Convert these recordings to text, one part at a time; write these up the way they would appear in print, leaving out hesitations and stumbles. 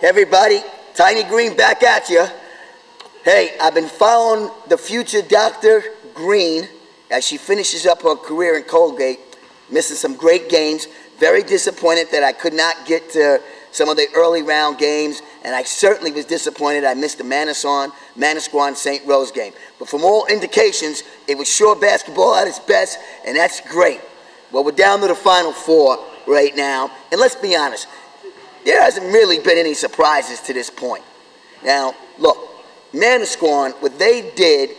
Everybody, Tiny Green back at you. Hey, I've been following the future Dr. Green as she finishes up her career in Colgate, missing some great games. Very disappointed that I could not get to some of the early round games, and I certainly was disappointed I missed the Manasquan St. Rose game. But from all indications, it was sure basketball at its best, and that's great. Well, we're down to the Final Four right now, and let's be honest, there hasn't really been any surprises to this point. Now, look, Manasquan, what they did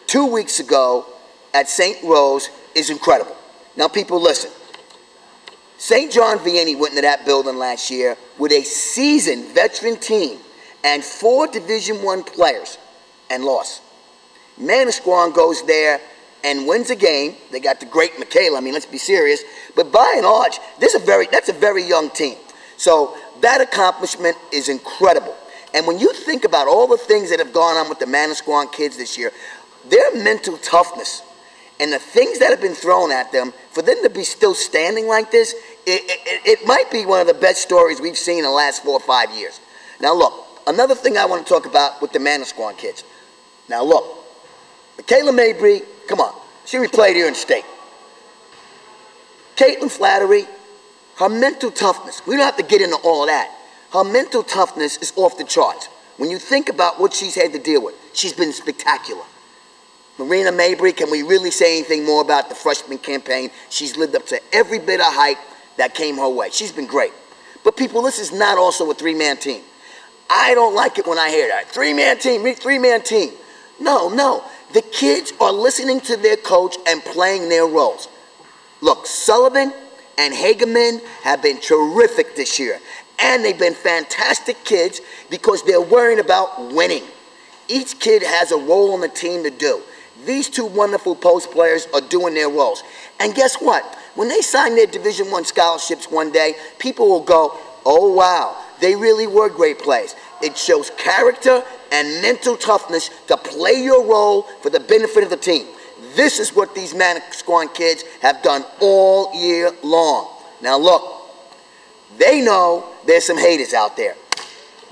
2 weeks ago at St. Rose is incredible. Now, people, listen. St. John Vianney went into that building last year with a seasoned veteran team and 4 Division I players and lost. Manasquan goes there and wins a game. They got the great Michaela. I mean, let's be serious. But by and large, that's a very young team. So that accomplishment is incredible. And when you think about all the things that have gone on with the Manasquan kids this year, their mental toughness and the things that have been thrown at them, for them to be still standing like this, it might be one of the best stories we've seen in the last 4 or 5 years. Now look, another thing I want to talk about with the Manasquan kids. Now look, Michaela Mabry, come on, she replayed here in state. Caitlin Flattery, her mental toughness, we don't have to get into all of that. Her mental toughness is off the charts. When you think about what she's had to deal with, she's been spectacular. Marina Mabry, can we really say anything more about the freshman campaign? She's lived up to every bit of hype that came her way. She's been great. But people, this is not also a 3-man team. I don't like it when I hear that. 3-man team, 3-man team. No. The kids are listening to their coach and playing their roles. Look, Sullivan and Hageman have been terrific this year. And they've been fantastic kids because they're worrying about winning. Each kid has a role on the team to do. These 2 wonderful post players are doing their roles. And guess what? When they sign their Division I scholarships one day, people will go, oh, wow, they really were great players. It shows character and mental toughness to play your role for the benefit of the team. This is what these Manasquan kids have done all year long. Now, look, they know there's some haters out there.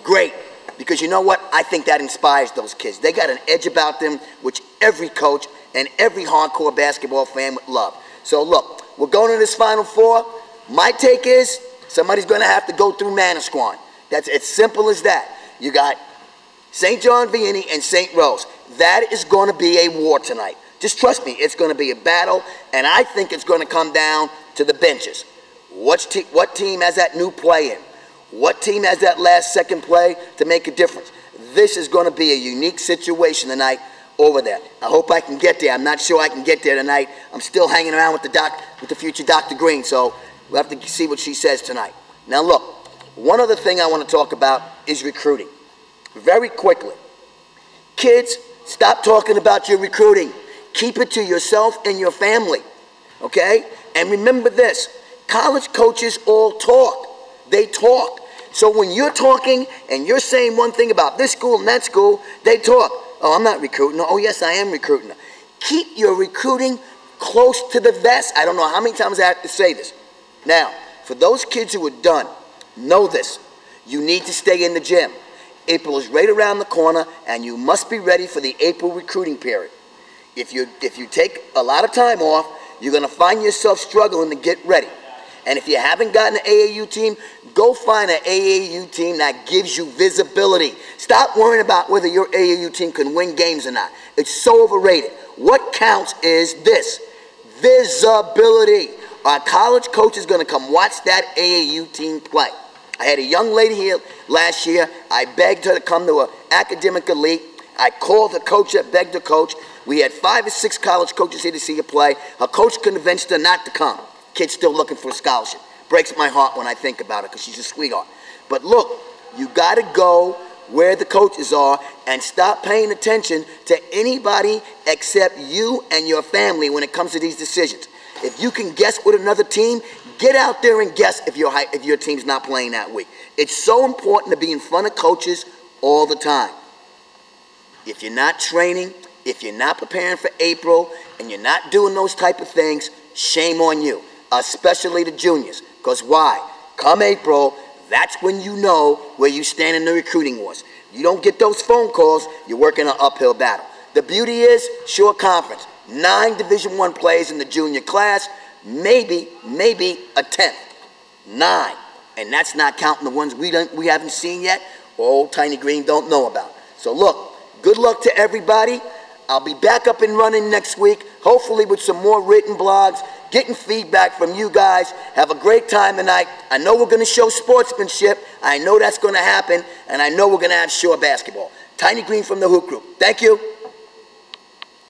Great. Because you know what? I think that inspires those kids. They got an edge about them, which every coach and every hardcore basketball fan would love. So look, we're going to this Final Four. My take is somebody's going to have to go through Manasquan. That's as simple as that. You got St. John Vianney and St. Rose. That is going to be a war tonight. Just trust me, it's going to be a battle, and I think it's going to come down to the benches. What team has that new play in? What team has that last-second play to make a difference? This is going to be a unique situation tonight over there. I hope I can get there. I'm not sure I can get there tonight. I'm still hanging around with the future Dr. Green, so we'll have to see what she says tonight. Now, look, one other thing I want to talk about is recruiting. Very quickly. Kids, stop talking about your recruiting. Keep it to yourself and your family, okay? And remember this, college coaches all talk. They talk. So when you're talking and you're saying one thing about this school and that school, they talk. Oh, I'm not recruiting. Oh, yes, I am recruiting. Keep your recruiting close to the vest. I don't know how many times I have to say this. Now, for those kids who are done, know this. You need to stay in the gym. April is right around the corner, and you must be ready for the April recruiting period. If you take a lot of time off, you're going to find yourself struggling to get ready. And if you haven't gotten an AAU team, go find an AAU team that gives you visibility. Stop worrying about whether your AAU team can win games or not. It's so overrated. What counts is this, visibility. Our college coach is going to come watch that AAU team play. I had a young lady here last year. I begged her to come to an academic elite. I called the coach that begged the coach. We had 5 or 6 college coaches here to see her play. Her coach convinced her not to come. Kid's still looking for a scholarship. Breaks my heart when I think about it because she's a sweetheart. But look, you got to go where the coaches are and stop paying attention to anybody except you and your family when it comes to these decisions. If you can guess with another team, get out there and guess if your team's not playing that week. It's so important to be in front of coaches all the time. If you're not training, if you're not preparing for April, and you're not doing those type of things, shame on you. Especially the juniors. Because why? Come April, That's when you know where you stand in the recruiting wars. You don't get those phone calls, you're working an uphill battle. The beauty is, short conference, 9 Division I players in the junior class, maybe a 10th. 9. And that's not counting the ones we haven't seen yet, or Old Tiny Green don't know about. So look, good luck to everybody. I'll be back up and running next week, hopefully with some more written blogs, getting feedback from you guys. Have a great time tonight. I know we're going to show sportsmanship. I know that's going to happen, and I know we're going to have shore basketball. Tiny Green from the Hoop Group. Thank you.